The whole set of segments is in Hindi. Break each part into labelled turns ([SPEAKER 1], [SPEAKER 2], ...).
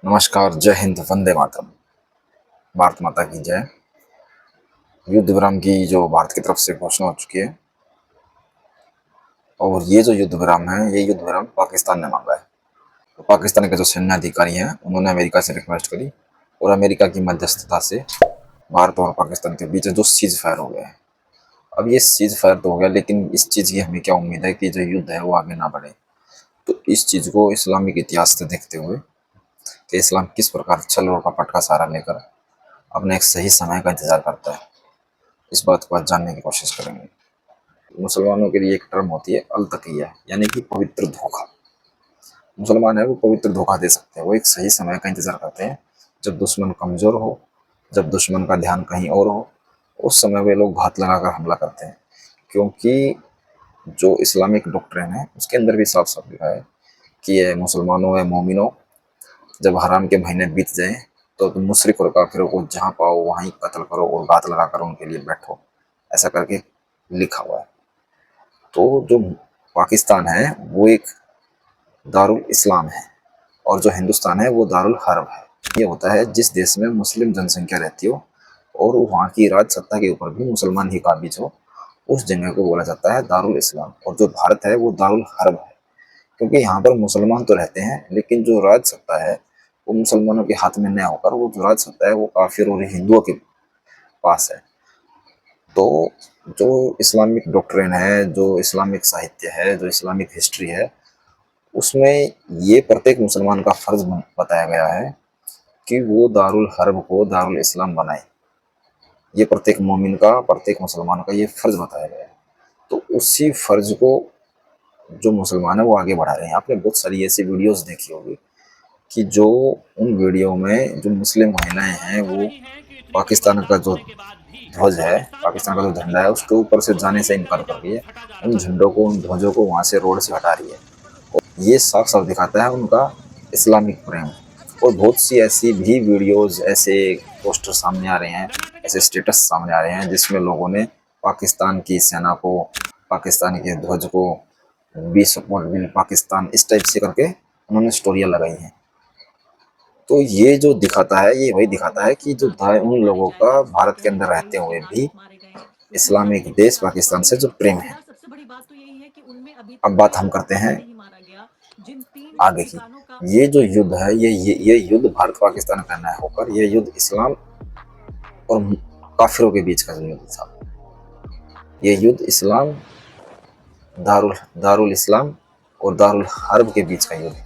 [SPEAKER 1] नमस्कार, जय हिंद, वंदे मातरम। भारत माता की जय। युद्ध विराम की जो भारत की तरफ से घोषणा हो चुकी है, और ये जो युद्ध विराम है, ये युद्ध विराम पाकिस्तान ने मांगा है। तो पाकिस्तान के जो सैन्य अधिकारी हैं, उन्होंने अमेरिका से रिक्वेस्ट करी, और अमेरिका की मध्यस्थता से भारत और पाकिस्तान के बीच जो सीज फायर हो गया है। अब ये सीज फायर तो हो गया, लेकिन इस चीज़ की हमें क्या उम्मीद है कि जो युद्ध है वो आगे ना बढ़े। तो इस चीज़ को इस्लामिक इतिहास से देखते हुए कि इस्लाम किस प्रकार छल और कपट का सहारा लेकर अपने एक सही समय का इंतजार करता है, इस बात को आज जानने की कोशिश करेंगे। मुसलमानों के लिए एक टर्म होती है अल तकिया, यानी कि पवित्र धोखा। मुसलमान है वो पवित्र धोखा दे सकते हैं। वो एक सही समय का इंतजार करते हैं, जब दुश्मन कमजोर हो, जब दुश्मन का ध्यान कहीं और हो, उस समय वे लोग घात लगाकर हमला करते हैं। क्योंकि जो इस्लामिक डॉक्ट्रिन है उसके अंदर भी साफ साफ लिखा है कि ये मुसलमानों व मोमिनों, जब हराम के महीने बीत जाए तो तुम मुशरिक और काफिरों को जहाँ पाओ वहीं कत्ल करो और घात लगाकर उनके लिए बैठो, ऐसा करके लिखा हुआ है। तो जो पाकिस्तान है वो एक दारुल इस्लाम है, और जो हिंदुस्तान है वो दारुल हर्ब है। ये होता है जिस देश में मुस्लिम जनसंख्या रहती हो और वहाँ की राज सत्ता के ऊपर भी मुसलमान ही काबिज हो, उस जगह को बोला जाता है दारुल इस्लाम। और जो भारत है वो दारुल हर्ब है, क्योंकि यहाँ पर मुसलमान तो रहते हैं, लेकिन जो राज सत्ता है वो मुसलमानों के हाथ में न होकर वो जो राज सत्ता है वो काफिर और हिंदुओं के पास है। तो जो इस्लामिक डॉक्ट्रिन है, जो इस्लामिक साहित्य है, जो इस्लामिक हिस्ट्री है, उसमें ये प्रत्येक मुसलमान का फर्ज बताया गया है कि वो दारुल हर्ब को दारुल इस्लाम बनाए। ये प्रत्येक मोमिन का, प्रत्येक मुसलमान का ये फर्ज बताया गया है। तो उसी फर्ज को जो मुसलमान है वो आगे बढ़ा रहे हैं। आपने बहुत सारी ऐसी वीडियोस देखी होगी कि जो उन वीडियो में जो मुस्लिम महिलाएं हैं वो पाकिस्तान का जो ध्वज है, पाकिस्तान का जो झंडा है, उसके ऊपर से जाने से इनकार कर रही है। उन झंडों को, उन ध्वजों को वहां से रोड से हटा रही है। ये साफ साफ दिखाता है उनका इस्लामिक प्रेम। और बहुत सी ऐसी भी वीडियोस, ऐसे पोस्टर सामने आ रहे हैं, ऐसे स्टेटस सामने आ रहे हैं जिसमें लोगों ने पाकिस्तान की सेना को, पाकिस्तान के ध्वज को, बी सपोर्ट विल पाकिस्तान, इस टाइप से करके उन्होंने स्टोरियाँ लगाई हैं। तो ये जो दिखाता है, ये वही दिखाता है कि जो उन लोगों का भारत के अंदर रहते हुए भी इस्लामिक देश पाकिस्तान से जो प्रेम है। अब बात हम करते हैं आगे की। ये जो युद्ध है, ये युद्ध भारत पाकिस्तान का न होकर ये युद्ध इस्लाम और काफिरों के बीच का जो युद्ध था, ये युद्ध इस्लाम, दारुल इस्लाम और दारुल हर्ब के बीच का युद्ध।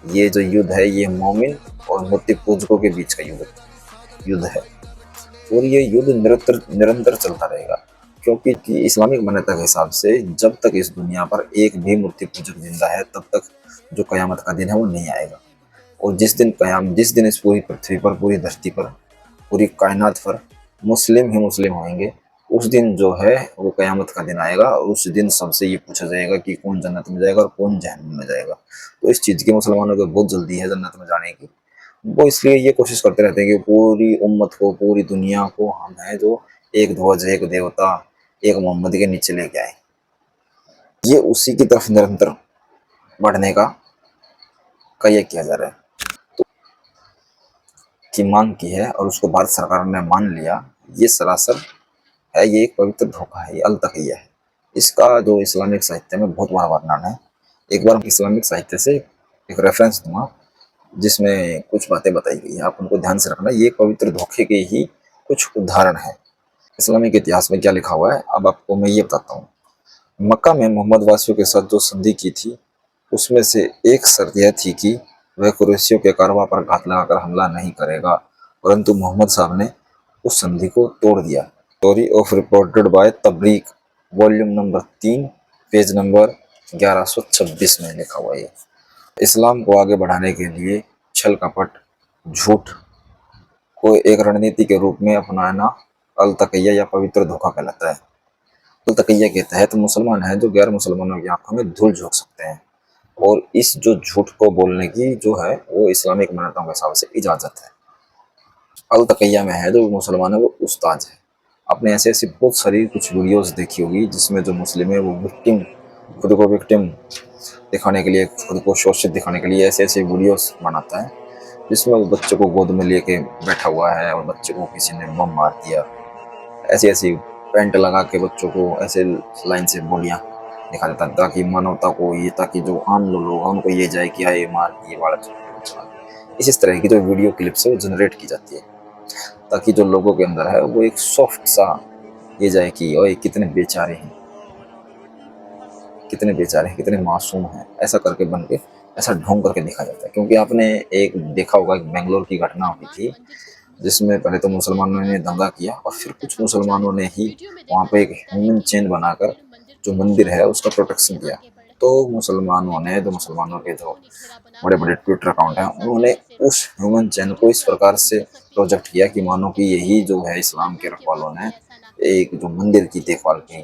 [SPEAKER 1] ये जो युद्ध है ये मोमिन और मूर्ति पूजकों के बीच का युद्ध है। और ये युद्ध निरंतर चलता रहेगा, क्योंकि इस्लामिक मान्यता के हिसाब से जब तक इस दुनिया पर एक भी मूर्ति पूजक जिंदा है, तब तक जो कयामत का दिन है वो नहीं आएगा। और जिस दिन इस पूरी पृथ्वी पर, पूरी धरती पर, पूरी कायनात पर मुस्लिम ही मुस्लिम होंगे, उस दिन जो है वो कयामत का दिन आएगा। और उस दिन सबसे ये पूछा जाएगा कि कौन जन्नत में जाएगा और कौन जहन्नम में जाएगा। तो इस चीज़ की मुसलमानों को बहुत जल्दी है जन्नत में जाने की। वो इसलिए ये कोशिश करते रहते हैं कि पूरी उम्मत को, पूरी दुनिया को हम है जो एक ध्वज, एक देवता, एक मोहम्मद के नीचे लेके आए। ये उसी की तरफ निरंतर बढ़ने का ये किया जा रहा है, तो की मांग की है और उसको भारत सरकार ने मान लिया। ये सरासर है, ये एक पवित्र धोखा है, ये अल तकिया है। इसका जो इस्लामिक साहित्य में बहुत बड़ा वर्णन है। एक बार इस्लामिक साहित्य से एक रेफरेंस दूंगा जिसमें कुछ बातें बताई गई है, आप उनको ध्यान से रखना। ये पवित्र धोखे के ही कुछ उदाहरण है। इस्लामिक इतिहास में क्या लिखा हुआ है अब आपको मैं ये बताता हूँ। मक्का में मोहम्मद वासियों के साथ जो संधि की थी, उसमें से एक शर्त यह थी कि वह कुरैशियों के कारवा पर घात लगाकर हमला नहीं करेगा, परंतु मोहम्मद साहब ने उस संधि को तोड़ दिया। स्टोरी ऑफ रिपोर्टेड बाय तबरीक, वॉल्यूम नंबर 3, पेज नंबर 1126 में लिखा हुआ है। इस्लाम को आगे बढ़ाने के लिए छल कपट, झूठ को एक रणनीति के रूप में अपनाना अल तकिया या पवित्र धोखा कहलाता है। अल तकिया के तहत मुसलमान हैं जो गैर मुसलमानों की आंखों में धूल झोंक सकते हैं, और इस जो झूठ को बोलने की जो है वो इस्लामिक मान्यताओं के हिसाब से इजाजत है। अल तकिया में है जो मुसलमान है वो उस्ताद है। आपने ऐसे ऐसी बहुत सारी कुछ वीडियोस देखी होगी जिसमें जो मुस्लिम है वो विक्टिम, खुद को विक्टिम दिखाने के लिए, खुद को शोषित दिखाने के लिए ऐसे ऐसे वीडियोस बनाता है। जिसमें वो बच्चे को गोद में लेके बैठा हुआ है और बच्चे को किसी ने बम मार दिया। ऐसी ऐसी पेंट लगा के बच्चों को ऐसे लाइन से बोलियां दिखा देता ताकि मानवता को ये, ताकि जो आम लोग हैं उनको ये जाए कि ये मार दिए बालक। इस तरह की जो वीडियो क्लिप से वो जनरेट की जाती है ताकि जो लोगों के अंदर है वो एक सॉफ्ट सा ये जाए कि ओए कितने बेचारे हैं, कितने बेचारे हैं, कितने मासूम हैं, ऐसा करके बन के ऐसा ढोंग करके दिखा जाता है। क्योंकि आपने एक देखा होगा बेंगलोर की घटना हुई थी जिसमें पहले तो मुसलमानों ने दंगा किया और फिर कुछ मुसलमानों ने ही वहाँ पे एक ह्यूमन चेन बनाकर जो मंदिर है उसका प्रोटेक्शन किया। तो मुसलमानों ने, जो मुसलमानों के जो बड़े बड़े ट्विटर अकाउंट हैं, उन्होंने उस ह्यूमन चेन को इस प्रकार से प्रोजेक्ट किया कि मानो कि यही जो है इस्लाम के रखवालों ने एक जो मंदिर की देखभाल की।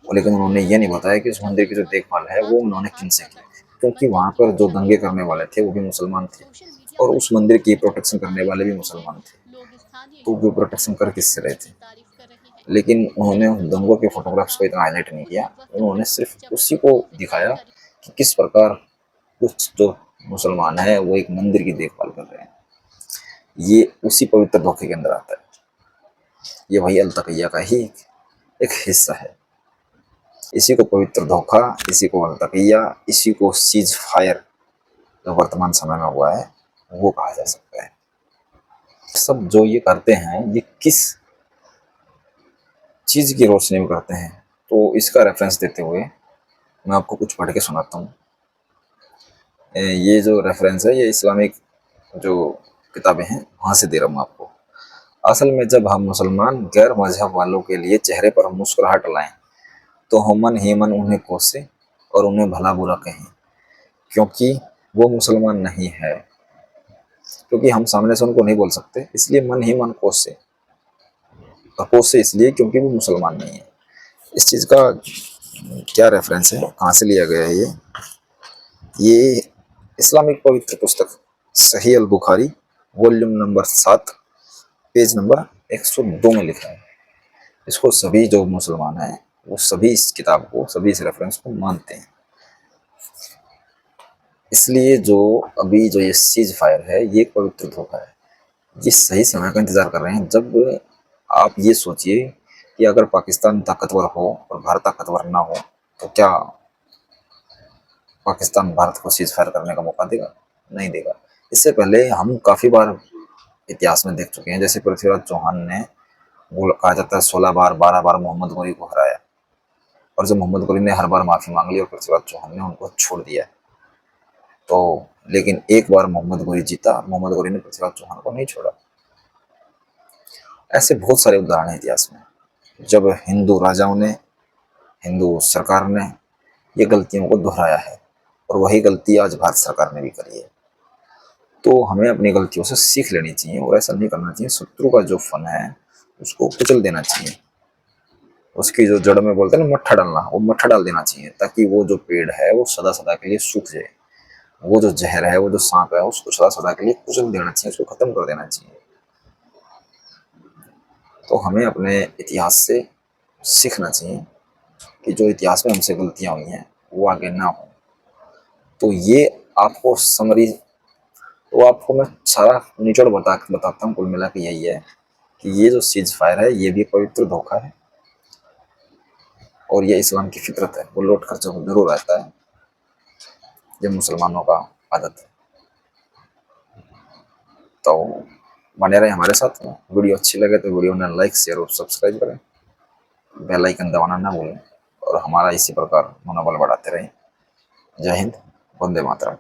[SPEAKER 1] लेकिन उन्होंने ये नहीं बताया कि उस मंदिर की जो देखभाल है वो उन्होंने किनसे की, क्योंकि वहाँ पर जो दंगे करने वाले थे वो भी मुसलमान थे और उस मंदिर की प्रोटेक्शन करने वाले भी मुसलमान थे। तो वो प्रोटेक्शन कर किससे रहे थे? लेकिन उन्होंने उन दंगों के फोटोग्राफ्स को इतना हाईलाइट नहीं किया, उन्होंने सिर्फ उसी को दिखाया कि किस प्रकार कुछ जो मुसलमान है वो एक मंदिर की देखभाल कर रहे हैं। ये उसी पवित्र धोखे के अंदर आता है। ये वही अलतकैया का ही एक हिस्सा है। इसी को पवित्र धोखा, इसी को अलतकैया, इसी को सीज फायर जो वर्तमान समय में हुआ है वो कहा जा सकता है। सब जो ये करते हैं ये किस चीज की रोशनी में करते हैं, तो इसका रेफरेंस देते हुए मैं आपको कुछ पढ़ के सुनाता हूँ। ये जो रेफरेंस है ये इस्लामिक जो किताबें हैं वहां से दे रहा हूँ आपको। असल में जब हम मुसलमान गैर मजहब वालों के लिए चेहरे पर मुस्कुराहट लाएं तो हम मन ही मन उन्हें कोसे और उन्हें भला बुरा कहें, क्योंकि वो मुसलमान नहीं है। क्योंकि हम सामने से उनको नहीं बोल सकते इसलिए मन ही मन कोसे, कोसे इसलिए क्योंकि वो मुसलमान नहीं है। इस चीज़ का क्या रेफरेंस है, कहाँ से लिया गया है? ये इस्लामिक पवित्र पुस्तक सही al Bukhari volume number 7 page number 102 में लिखा है। इसको सभी जो मुसलमान हैं वो सभी इस किताब को, सभी इस रेफरेंस को मानते हैं। इसलिए जो अभी जो ये सीज फायर है ये एक पवित्र धोखा है। ये सही समय का इंतजार कर रहे हैं। जब आप ये सोचिए कि अगर पाकिस्तान ताकतवर हो और भारत ताकतवर ना हो तो क्या पाकिस्तान भारत को सीज फायर करने का मौका देगा? नहीं देगा। इससे पहले हम काफी बार इतिहास में देख चुके हैं, जैसे पृथ्वीराज चौहान ने, वो कहा जाता है 16 बार 12 बार मोहम्मद गोरी को हराया और जब मोहम्मद गोरी ने हर बार माफी मांग ली और पृथ्वीराज चौहान ने उनको छोड़ दिया, तो लेकिन एक बार मोहम्मद गोरी जीता, मोहम्मद गोरी ने पृथ्वीराज चौहान को नहीं छोड़ा। ऐसे बहुत सारे उदाहरण हैं इतिहास में जब हिंदू राजाओं ने, हिंदू सरकार ने ये गलतियों को दोहराया है और वही गलती आज भारत सरकार ने भी करी है। तो हमें अपनी गलतियों से सीख लेनी चाहिए और ऐसा नहीं करना चाहिए। शत्रु का जो फन है उसको कुचल देना चाहिए, उसकी जो जड़ में बोलते हैं ना मट्ठा डालना, वो मट्ठा डाल देना चाहिए ताकि वो जो पेड़ है वो सदा सदा के लिए सूख जाए। वो जो जहर है, वो जो सांप है, उसको सदा सदा के लिए कुचल देना चाहिए, उसको खत्म कर देना चाहिए। तो हमें अपने इतिहास से सीखना चाहिए कि जो इतिहास में हमसे गलतियां हुई हैं वो आगे ना हो। तो ये आपको समरी, तो आपको मैं सारा निचोड़ बताता हूँ। कुल मिला के यही है कि ये जो सीज फायर है ये भी पवित्र धोखा है और ये इस्लाम की फितरत है, वो लौट कर जरूर आता है। ये मुसलमानों का आदत है। तो बने रहे हमारे साथ में। वीडियो अच्छी लगे तो वीडियो ने लाइक शेयर और सब्सक्राइब करें, बेल आइकन दबाना ना भूलें और हमारा इसी प्रकार मनोबल बढ़ाते रहें। जय हिंद, वंदे मातरम।